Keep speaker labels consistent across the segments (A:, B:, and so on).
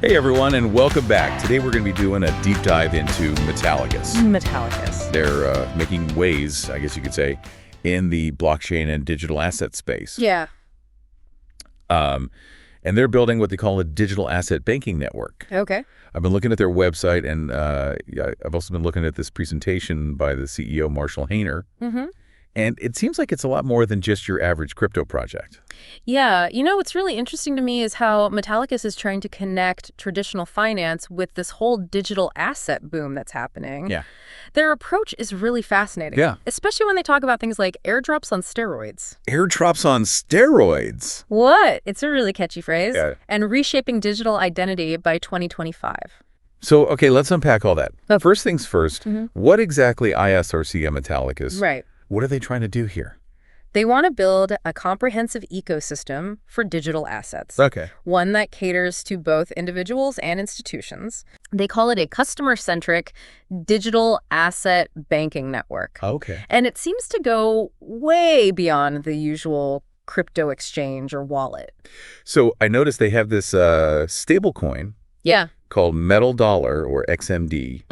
A: Hey everyone, and welcome back. Today we're going to be doing a deep dive into Metallicus.
B: Metallicus.
A: They're making waves, I guess you could say, in the blockchain and digital asset space.
B: Yeah.
A: And they're building what they call a digital asset banking network.
B: Okay.
A: I've been looking at their website, and I've also been looking at this presentation by the CEO, Marshall Hayner.
B: Mm-hmm.
A: And it seems like it's a lot more than just your average crypto project.
B: Yeah. You know, what's really interesting to me is how Metallicus is trying to connect traditional finance with this whole digital asset boom that's happening.
A: Yeah.
B: Their approach is really fascinating.
A: Yeah.
B: Especially when they talk about things like airdrops on steroids.
A: Airdrops on steroids.
B: What? It's a really catchy phrase.
A: Yeah.
B: And reshaping digital identity by 2025.
A: So, okay, let's unpack all that.
B: Okay.
A: First things first, what exactly ISRC and Metallicus?
B: Right.
A: What are they trying to do here?
B: They want to build a comprehensive ecosystem for digital assets.
A: Okay.
B: One that caters to both individuals and institutions. They call it a customer-centric digital asset banking network.
A: Okay.
B: And it seems to go way beyond the usual crypto exchange or wallet.
A: So I noticed they have this stable coin
B: Yeah.
A: called Metal Dollar, or XMD.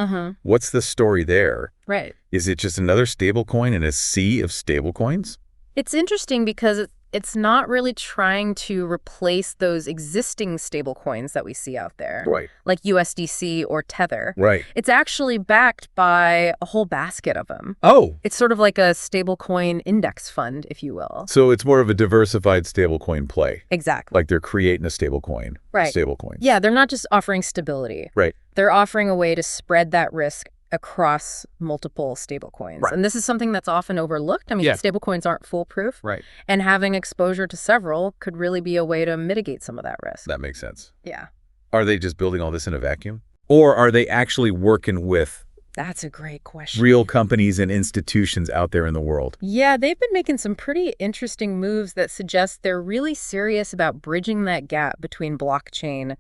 A: What's the story there?
B: Right.
A: Is it just another stable coin in a sea of stable coins?
B: It's interesting because it's not really trying to replace those existing stable coins that we see out there.
A: Right.
B: Like USDC or Tether.
A: Right.
B: It's actually backed by a whole basket of them.
A: Oh,
B: It's sort of like a stablecoin index fund, if you will.
A: so it's more of a diversified stablecoin play.
B: Exactly.
A: Like they're creating a stablecoin.
B: Right.
A: Stablecoins.
B: Yeah, they're not just offering stability.
A: Right.
B: They're offering a way to spread that risk across multiple stablecoins.
A: Right.
B: And this is something that's often overlooked. I mean,
A: Yeah.
B: stablecoins aren't foolproof.
A: Right.
B: And having exposure to several could really be a way to mitigate some of that risk.
A: That makes sense.
B: Yeah.
A: Are they just building all this in a vacuum? Or are they actually working with
B: That's a great question.
A: real companies and institutions out there in the world?
B: Yeah, they've been making some pretty interesting moves that suggest they're really serious about bridging that gap between blockchain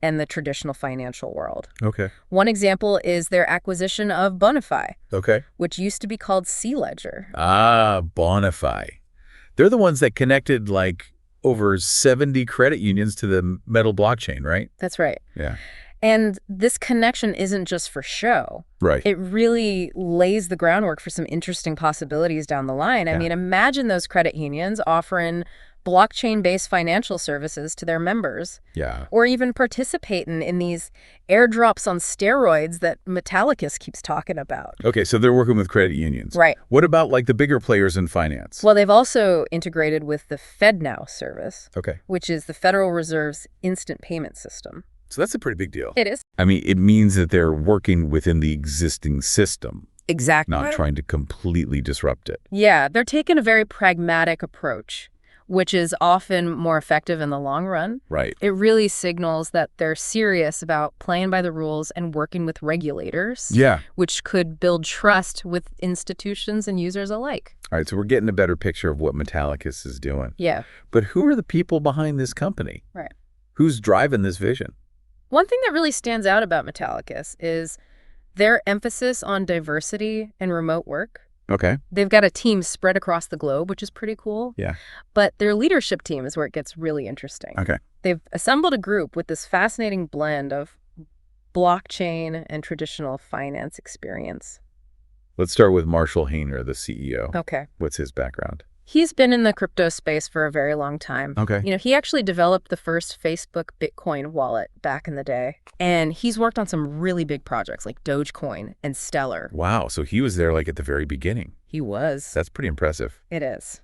B: and the traditional financial world.
A: Okay.
B: One example is their acquisition of Bonify,
A: Okay.
B: which used to be called C Ledger.
A: Ah, Bonify. They're the ones that connected like over 70 credit unions to the Metal blockchain, right?
B: That's right.
A: Yeah.
B: And this connection isn't just for show.
A: Right.
B: It really lays the groundwork for some interesting possibilities down the line. I
A: Yeah.
B: mean, imagine those credit unions offering blockchain-based financial services to their members,
A: Yeah.
B: or even participating in these airdrops on steroids that Metallicus keeps talking about.
A: Okay, so they're working with credit unions.
B: Right.
A: What about like the bigger players in finance?
B: Well, they've also integrated with the FedNow service,
A: Okay.
B: which is the Federal Reserve's instant payment system.
A: So that's a pretty big deal.
B: It is.
A: I mean, it means that they're working within the existing system,
B: Exactly.
A: not trying to completely disrupt it.
B: Yeah, they're taking a very pragmatic approach, which is often more effective in the long run.
A: Right.
B: It really signals that they're serious about playing by the rules and working with regulators,
A: Yeah.
B: which could build trust with institutions and users alike.
A: All right, so we're getting a better picture of what Metallicus is doing.
B: Yeah,
A: But who are the people behind this company?
B: right.
A: Who's driving this vision?
B: One thing that really stands out about Metallicus is their emphasis on diversity and remote work.
A: Okay.
B: They've got a team spread across the globe, which is pretty cool.
A: Yeah.
B: But their leadership team is where it gets really interesting.
A: Okay.
B: They've assembled a group with this fascinating blend of blockchain and traditional finance experience.
A: Let's start with Marshall Hayner, the CEO.
B: Okay.
A: What's his background?
B: He's been in the crypto space for a very long time.
A: Okay.
B: You know, he actually developed the first Facebook Bitcoin wallet back in the day. And he's worked on some really big projects like Dogecoin and Stellar.
A: Wow, so he was there like at the very beginning.
B: He was.
A: That's pretty impressive.
B: It is.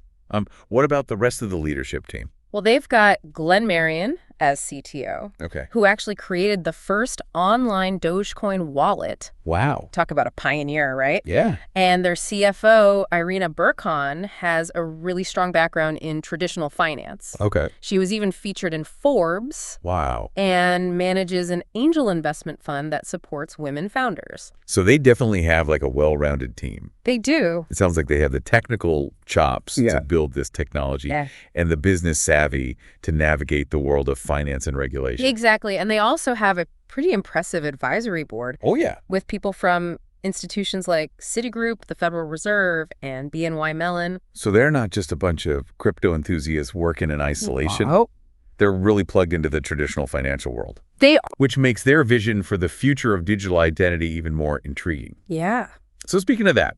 A: What about the rest of the leadership team?
B: Well, they've got Glenn Marion as CTO,
A: Okay.
B: who actually created the first online Dogecoin wallet.
A: Wow.
B: Talk about a pioneer, right?
A: Yeah.
B: And their CFO, Irina Burkhan, has a really strong background in traditional finance.
A: Okay.
B: She was even featured in Forbes
A: Wow.
B: and manages an angel investment fund that supports women founders.
A: So they definitely have like a well-rounded team.
B: They do.
A: It sounds like they have the technical chops
B: Yeah.
A: to build this technology
B: Yeah.
A: and the business savvy to navigate the world of finance and regulation.
B: Exactly. And they also have a pretty impressive advisory board
A: Oh, yeah.
B: with people from institutions like Citigroup, the Federal Reserve, and BNY Mellon.
A: So they're not just a bunch of crypto enthusiasts working in isolation.
B: Oh,
A: They're really plugged into the traditional financial world,
B: They
A: which makes their vision for the future of digital identity even more intriguing.
B: Yeah.
A: So speaking of that,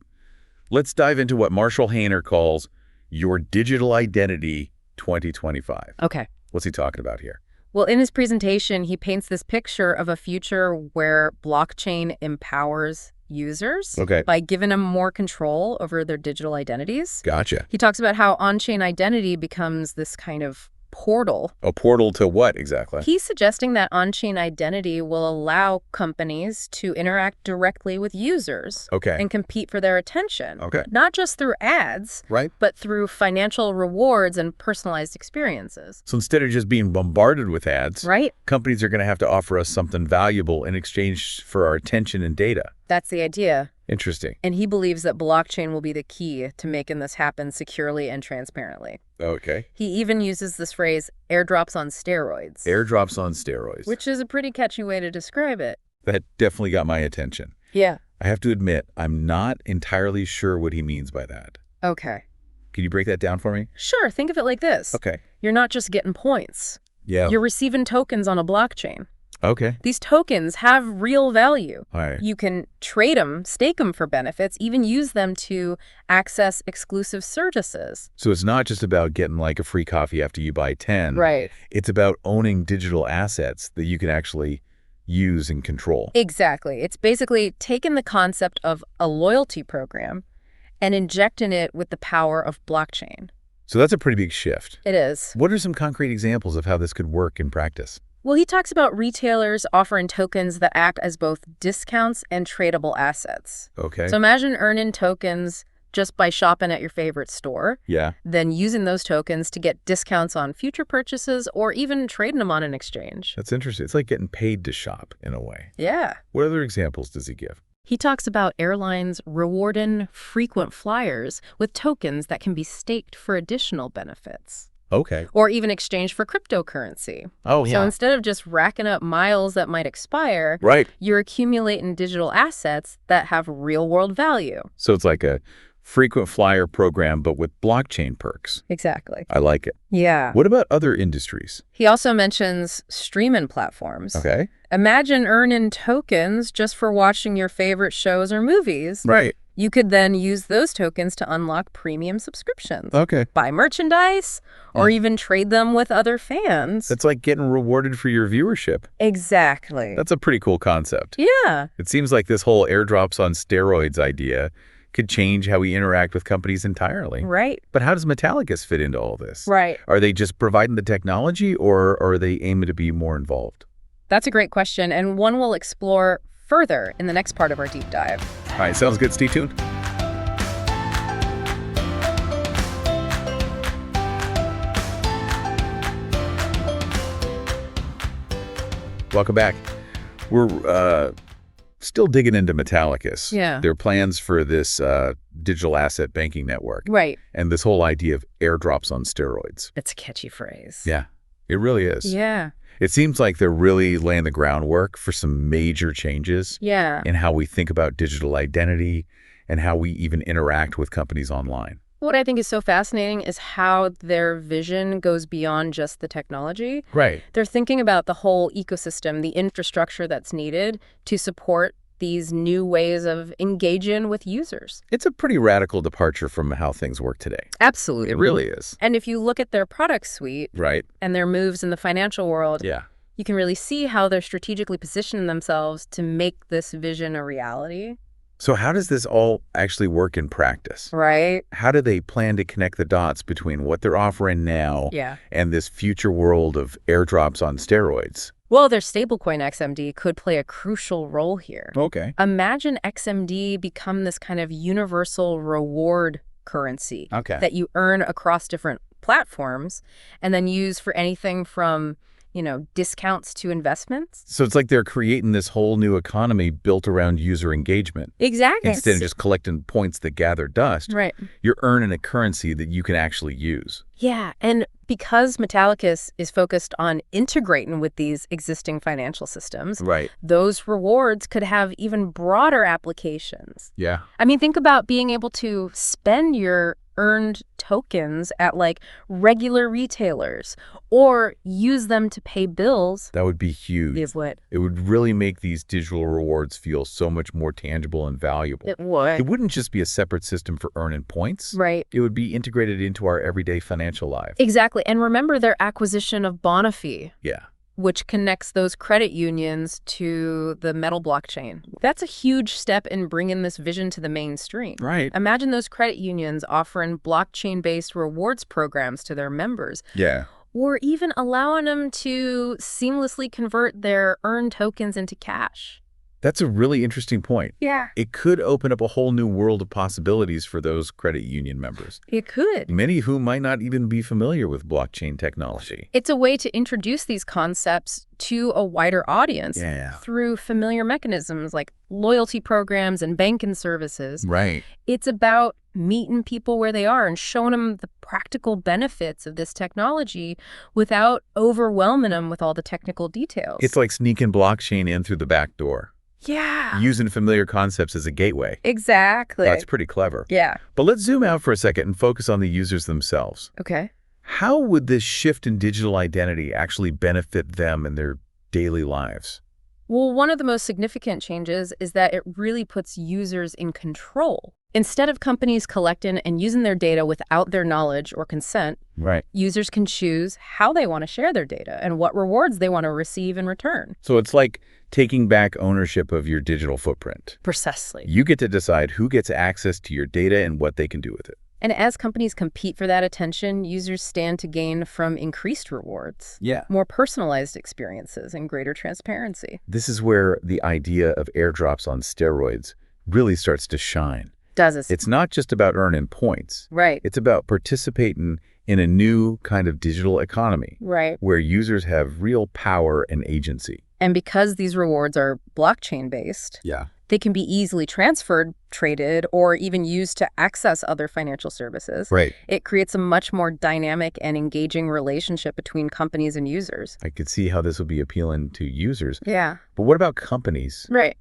A: let's dive into what Marshall Hayner calls your digital identity 2025.
B: Okay.
A: What's he talking about here?
B: Well, in his presentation, he paints this picture of a future where blockchain empowers users
A: Okay.
B: by giving them more control over their digital identities.
A: Gotcha.
B: He talks about how on-chain identity becomes this kind of portal.
A: A portal to what exactly?
B: He's suggesting that on-chain identity will allow companies to interact directly with users
A: Okay.
B: and compete for their attention.
A: Okay.
B: Not just through ads,
A: Right?
B: but through financial rewards and personalized experiences.
A: So instead of just being bombarded with ads,
B: Right?
A: companies are going to have to offer us something valuable in exchange for our attention and data.
B: That's the idea.
A: Interesting.
B: And he believes that blockchain will be the key to making this happen securely and transparently.
A: Okay.
B: He even uses this phrase, airdrops on steroids.
A: Airdrops on steroids.
B: Which is a pretty catchy way to describe it.
A: That definitely got my attention.
B: Yeah.
A: I have to admit, I'm not entirely sure what he means by that.
B: Okay.
A: Can you break that down for me?
B: Sure, think of it like this.
A: Okay.
B: You're not just getting points.
A: Yeah.
B: You're receiving tokens on a blockchain.
A: Okay.
B: These tokens have real value.
A: All right.
B: You can trade them, stake them for benefits, even use them to access exclusive services.
A: So it's not just about getting like a free coffee after you buy 10.
B: Right.
A: It's about owning digital assets that you can actually use and control.
B: Exactly. It's basically taking the concept of a loyalty program and injecting it with the power of blockchain.
A: So that's a pretty big shift.
B: It is.
A: What are some concrete examples of how this could work in practice?
B: Well, he talks about retailers offering tokens that act as both discounts and tradable assets.
A: Okay.
B: So imagine earning tokens just by shopping at your favorite store,
A: Yeah.
B: then using those tokens to get discounts on future purchases or even trading them on an exchange.
A: That's interesting. It's like getting paid to shop in a way.
B: Yeah.
A: What other examples does he give?
B: He talks about airlines rewarding frequent flyers with tokens that can be staked for additional benefits.
A: Okay.
B: Or even exchanged for cryptocurrency.
A: Oh,
B: So instead of just racking up miles that might expire,
A: Right.
B: you're accumulating digital assets that have real-world value.
A: So it's like a frequent flyer program, but with blockchain perks.
B: Exactly.
A: I like it.
B: Yeah.
A: What about other industries?
B: He also mentions streaming platforms.
A: Okay.
B: Imagine earning tokens just for watching your favorite shows or movies.
A: Right.
B: You could then use those tokens to unlock premium subscriptions,
A: Okay.
B: buy merchandise, or even trade them with other fans.
A: That's like getting rewarded for your viewership.
B: Exactly.
A: That's a pretty cool concept.
B: Yeah.
A: It seems like this whole airdrops on steroids idea could change how we interact with companies entirely.
B: Right.
A: But how does Metallicus fit into all this?
B: Right.
A: Are they just providing the technology, or are they aiming to be more involved?
B: That's a great question, and one we'll explore further in the next part of our deep dive.
A: All right, sounds good. Stay tuned. Welcome back. We're still digging into Metallicus.
B: Yeah.
A: Their plans for this digital asset banking network.
B: Right.
A: And this whole idea of airdrops on steroids.
B: That's a catchy phrase.
A: Yeah, it really is.
B: Yeah.
A: It seems like they're really laying the groundwork for some major changes
B: Yeah.
A: in how we think about digital identity and how we even interact with companies online.
B: What I think is so fascinating is how their vision goes beyond just the technology.
A: Right.
B: They're thinking about the whole ecosystem, the infrastructure that's needed to support these new ways of engaging with users.
A: It's a pretty radical departure from how things work today.
B: Absolutely.
A: It really is.
B: And if you look at their product suite
A: Right.
B: and their moves in the financial world,
A: Yeah.
B: you can really see how they're strategically positioning themselves to make this vision a reality.
A: So how does this all actually work in practice?
B: Right?
A: How do they plan to connect the dots between what they're offering now
B: Yeah.
A: and this future world of airdrops on steroids?
B: Well, their stablecoin XMD could play a crucial role here.
A: Okay.
B: Imagine XMD become this kind of universal reward currency
A: Okay.
B: that you earn across different platforms and then use for anything from, discounts to investments.
A: So it's like they're creating this whole new economy built around user engagement.
B: Exactly.
A: Instead of just collecting points that gather dust,
B: Right.
A: you're earning a currency that you can actually use.
B: Yeah, and because Metallicus is focused on integrating with these existing financial systems,
A: Right.
B: those rewards could have even broader applications.
A: Yeah.
B: I mean, think about being able to spend your earned tokens at like regular retailers or use them to pay bills.
A: That would be huge.
B: It would.
A: It would really make these digital rewards feel so much more tangible and valuable.
B: It would.
A: It wouldn't just be a separate system for earning points.
B: Right.
A: It would be integrated into our everyday financial life.
B: Exactly. And remember their acquisition of Bonafide,
A: Yeah.
B: which connects those credit unions to the metal blockchain. That's a huge step in bringing this vision to the mainstream.
A: Right.
B: Imagine those credit unions offering blockchain-based rewards programs to their members,
A: Yeah.
B: or even allowing them to seamlessly convert their earned tokens into cash.
A: That's a really interesting point.
B: Yeah.
A: It could open up a whole new world of possibilities for those credit union members,
B: It could.
A: many of whom might not even be familiar with blockchain technology.
B: It's a way to introduce these concepts to a wider audience through familiar mechanisms like loyalty programs and banking services.
A: Right.
B: It's about meeting people where they are and showing them the practical benefits of this technology without overwhelming them with all the technical details.
A: It's like sneaking blockchain in through the back door,
B: Yeah.
A: using familiar concepts as a gateway.
B: Exactly.
A: That's pretty clever.
B: Yeah.
A: But let's zoom out for a second and focus on the users themselves.
B: Okay.
A: How would this shift in digital identity actually benefit them in their daily lives?
B: Well, one of the most significant changes is that it really puts users in control. Instead of companies collecting and using their data without their knowledge or consent,
A: Right.
B: users can choose how they want to share their data and what rewards they want to receive in return.
A: So it's like taking back ownership of your digital footprint.
B: Precisely.
A: You get to decide who gets access to your data and what they can do with it.
B: And as companies compete for that attention, users stand to gain from increased rewards,
A: Yeah.
B: more personalized experiences, and greater transparency.
A: This is where the idea of airdrops on steroids really starts to shine.
B: Does it?
A: It's not just about earning points.
B: Right.
A: It's about participating in a new kind of digital economy
B: Right.
A: where users have real power and agency.
B: And because these rewards are blockchain-based,
A: Yeah.
B: they can be easily transferred, traded, or even used to access other financial services.
A: Right.
B: It creates a much more dynamic and engaging relationship between companies and users.
A: I could see how this would be appealing to users.
B: Yeah.
A: But what about companies?
B: Right.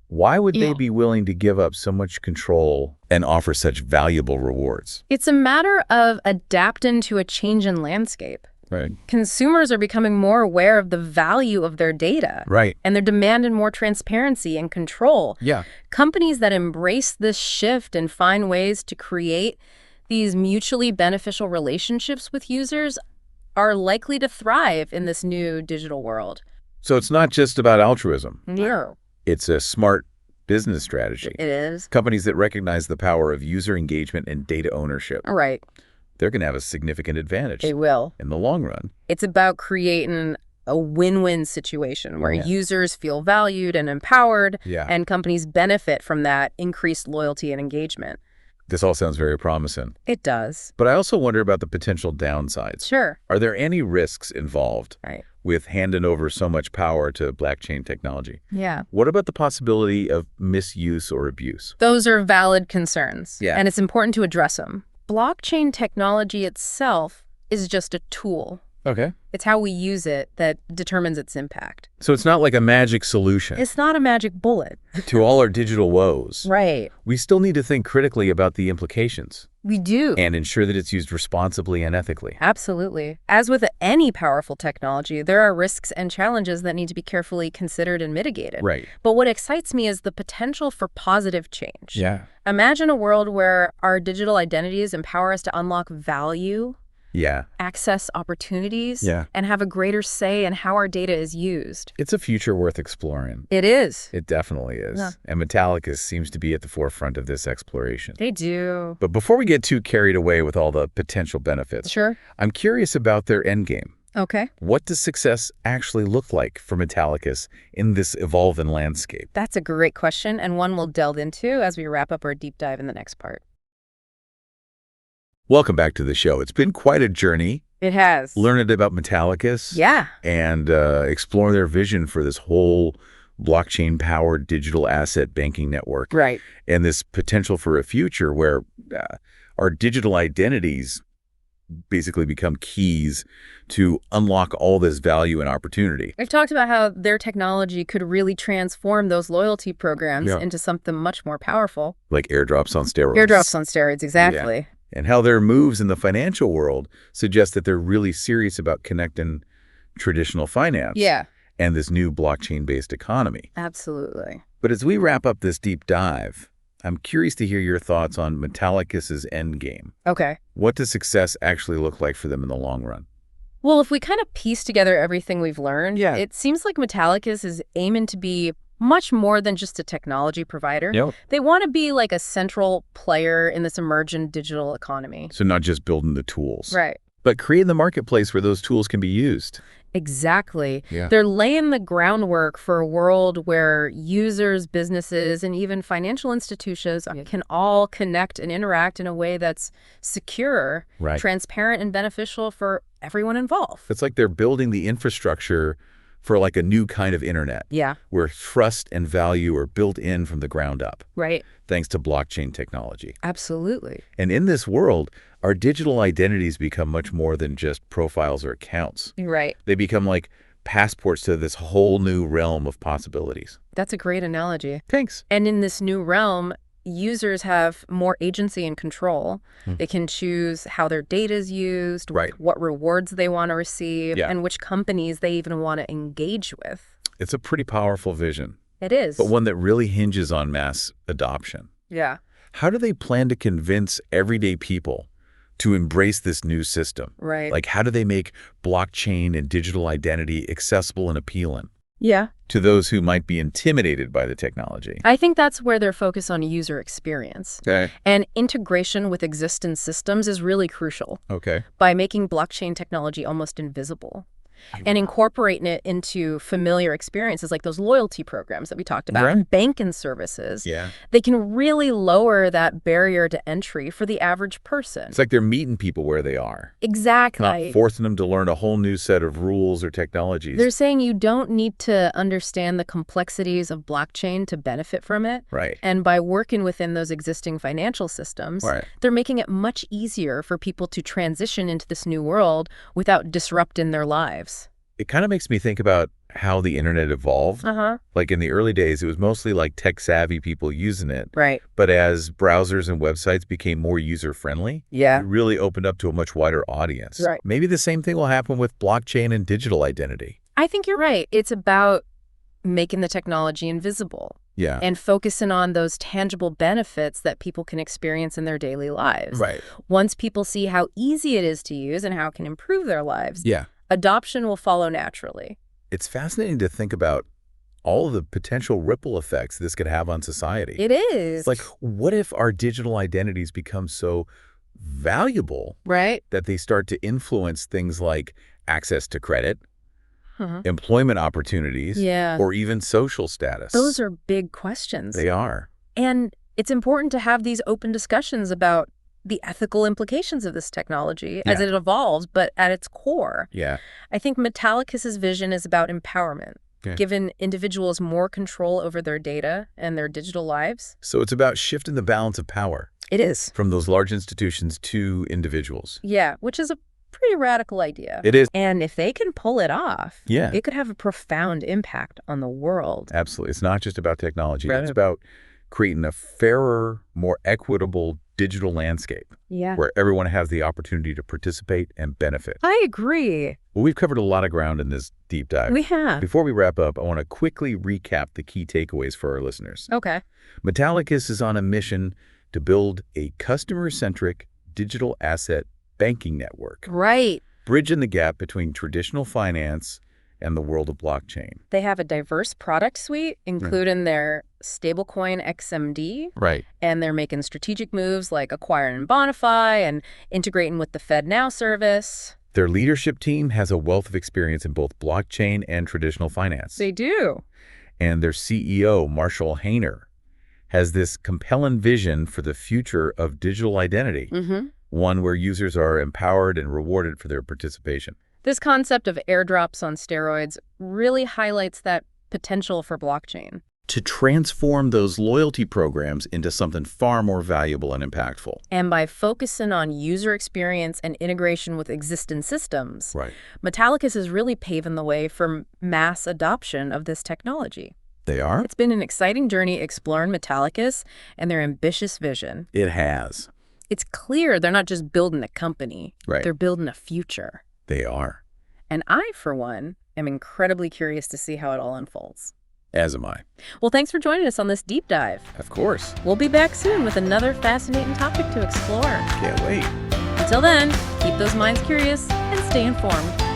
A: Why would they
B: Yeah.
A: be willing to give up so much control and offer such valuable rewards?
B: It's a matter of adapting to a change in landscape.
A: Right.
B: Consumers are becoming more aware of the value of their data.
A: Right.
B: And they're demanding more transparency and control.
A: Yeah.
B: Companies that embrace this shift and find ways to create these mutually beneficial relationships with users are likely to thrive in this new digital world.
A: So it's not just about altruism.
B: No.
A: It's a smart business strategy.
B: It is.
A: Companies that recognize the power of user engagement and data ownership,
B: Right.
A: they're going to have a significant advantage
B: They will.
A: in the long run.
B: It's about creating a win-win situation where
A: Yeah.
B: users feel valued and empowered,
A: Yeah.
B: and companies benefit from that increased loyalty and engagement.
A: This all sounds very promising.
B: It does.
A: But I also wonder about the potential downsides.
B: Sure.
A: Are there any risks involved
B: Right.
A: with handing over so much power to blockchain technology?
B: Yeah.
A: What about the possibility of misuse or abuse?
B: Those are valid concerns.
A: Yeah.
B: And it's important to address them. Blockchain technology itself is just a tool.
A: Okay.
B: It's how we use it that determines its impact.
A: So it's not like a magic solution
B: It's not a magic bullet.
A: to all our digital woes.
B: Right.
A: We still need to think critically about the implications
B: We do.
A: and ensure that it's used responsibly and ethically.
B: Absolutely. As with any powerful technology, there are risks and challenges that need to be carefully considered and mitigated.
A: Right.
B: But what excites me is the potential for positive change.
A: Yeah.
B: Imagine a world where our digital identities empower us to unlock value,
A: Yeah.
B: access opportunities,
A: Yeah.
B: and have a greater say in how our data is used.
A: It's a future worth exploring.
B: It is.
A: It definitely is.
B: Yeah.
A: And Metallicus seems to be at the forefront of this exploration.
B: They do.
A: But before we get too carried away with all the potential benefits,
B: Sure.
A: I'm curious about their endgame.
B: Okay.
A: What does success actually look like for Metallicus in this evolving landscape?
B: That's a great question, and one we'll delve into as we wrap up our deep dive in the next part.
A: Welcome back to the show. It's been quite a journey
B: It has.
A: learning about Metallicus
B: Yeah.
A: and exploring their vision for this whole blockchain-powered digital asset banking network
B: Right.
A: and this potential for a future where our digital identities basically become keys to unlock all this value and opportunity.
B: We've talked about how their technology could really transform those loyalty programs
A: Yeah.
B: into something much more powerful.
A: Like airdrops on steroids.
B: Airdrops on steroids, exactly.
A: And how their moves in the financial world suggest that they're really serious about connecting traditional finance
B: Yeah,
A: and this new blockchain-based economy.
B: absolutely.
A: But as we wrap up this deep dive, I'm curious to hear your thoughts on Metallicus's endgame.
B: Okay.
A: What does success actually look like for them in the long run?
B: Well, if we kind of piece together everything we've learned,
A: Yeah.
B: it seems like Metallicus is aiming to be much more than just a technology provider.
A: Yep.
B: They want to be like a central player in this emergent digital economy.
A: So not just building the tools,
B: Right.
A: but creating the marketplace where those tools can be used.
B: Exactly.
A: Yeah.
B: They're laying the groundwork for a world where users, businesses, and even financial institutions can all connect and interact in a way that's secure,
A: Right.
B: transparent, and beneficial for everyone involved.
A: It's like they're building the infrastructure for like a new kind of internet
B: Yeah,
A: where trust and value are built in from the ground up,
B: right.
A: thanks to blockchain technology.
B: Absolutely.
A: And in this world, our digital identities become much more than just profiles or accounts.
B: Right.
A: They become like passports to this whole new realm of possibilities.
B: That's a great analogy.
A: Thanks.
B: And in this new realm, users have more agency and control. They can choose how their data is used,
A: Right.
B: what rewards they want to receive,
A: Yeah.
B: and which companies they even want to engage with.
A: It's a pretty powerful vision,
B: It is.
A: but one that really hinges on mass adoption.
B: Yeah.
A: How do they plan to convince everyday people to embrace this new system?
B: Right.
A: Like, how do they make blockchain and digital identity accessible and appealing
B: Yeah.
A: to those who might be intimidated by the technology?
B: I think that's where they're focused on user experience.
A: Okay.
B: And integration with existing systems is really crucial
A: Okay.
B: by making blockchain technology almost invisible and incorporating it into familiar experiences like those loyalty programs that we talked about,
A: Right.
B: and banking services.
A: Yeah.
B: They can really lower that barrier to entry for the average person.
A: It's like they're meeting people where they are, not
B: Exactly.
A: forcing them to learn a whole new set of rules or technologies.
B: They're saying you don't need to understand the complexities of blockchain to benefit from it.
A: Right.
B: And by working within those existing financial systems,
A: Right.
B: they're making it much easier for people to transition into this new world without disrupting their lives.
A: It kind of makes me think about how the internet evolved.
B: Uh-huh.
A: Like in the early days, it was mostly like tech-savvy people using it.
B: Right.
A: But as browsers and websites became more user-friendly,
B: Yeah.
A: it really opened up to a much wider audience.
B: Right.
A: Maybe the same thing will happen with blockchain and digital identity.
B: I think you're right. It's about making the technology invisible
A: Yeah.
B: and focusing on those tangible benefits that people can experience in their daily lives.
A: Right.
B: Once people see how easy it is to use and how it can improve their lives,
A: Yeah.
B: adoption will follow naturally.
A: It's fascinating to think about all of the potential ripple effects this could have on society.
B: It is.
A: Like, what if our digital identities become so valuable
B: right?
A: that they start to influence things like access to credit,
B: Uh-huh.
A: employment opportunities,
B: Yeah.
A: or even social status?
B: Those are big questions.
A: They are.
B: And it's important to have these open discussions about the ethical implications of this technology as
A: Yeah.
B: it evolves, but at its core,
A: Yeah.
B: I think Metallicus's vision is about empowerment,
A: Okay.
B: giving individuals more control over their data and their digital lives.
A: So it's about shifting the balance of power
B: It is.
A: from those large institutions to individuals.
B: Yeah, which is a pretty radical idea.
A: It is.
B: And if they can pull it off,
A: Yeah.
B: it could have a profound impact on the world.
A: Absolutely. It's not just about technology.
B: Right.
A: It's about creating a fairer, more equitable digital landscape
B: Yeah.
A: where everyone has the opportunity to participate and benefit.
B: I agree.
A: Well, we've covered a lot of ground in this deep dive.
B: We have.
A: Before we wrap up, I want to quickly recap the key takeaways for our listeners.
B: Okay.
A: Metallicus is on a mission to build a customer-centric digital asset banking network,
B: Right.
A: bridging the gap between traditional finance and the world of blockchain.
B: They have a diverse product suite, including their stablecoin XMD,
A: Right.
B: and they're making strategic moves like acquiring Bonify and integrating with the FedNow service.
A: Their leadership team has a wealth of experience in both blockchain and traditional finance.
B: They do.
A: And their CEO, Marshall Hayner, has this compelling vision for the future of digital identity, one where users are empowered and rewarded for their participation.
B: This concept of airdrops on steroids really highlights that potential for blockchain.
A: To transform those loyalty programs into something far more valuable and impactful.
B: And by focusing on user experience and integration with existing systems,
A: Right.
B: Metallicus is really paving the way for mass adoption of this technology.
A: They are?
B: It's been an exciting journey exploring Metallicus and their ambitious vision.
A: It has.
B: It's clear they're not just building a company.
A: Right.
B: They're building a future.
A: They are.
B: And I, for one, am incredibly curious to see how it all unfolds.
A: As am I.
B: Well, thanks for joining us on this deep dive.
A: Of course.
B: We'll be back soon with another fascinating topic to explore.
A: Can't wait.
B: Until then, keep those minds curious and stay informed.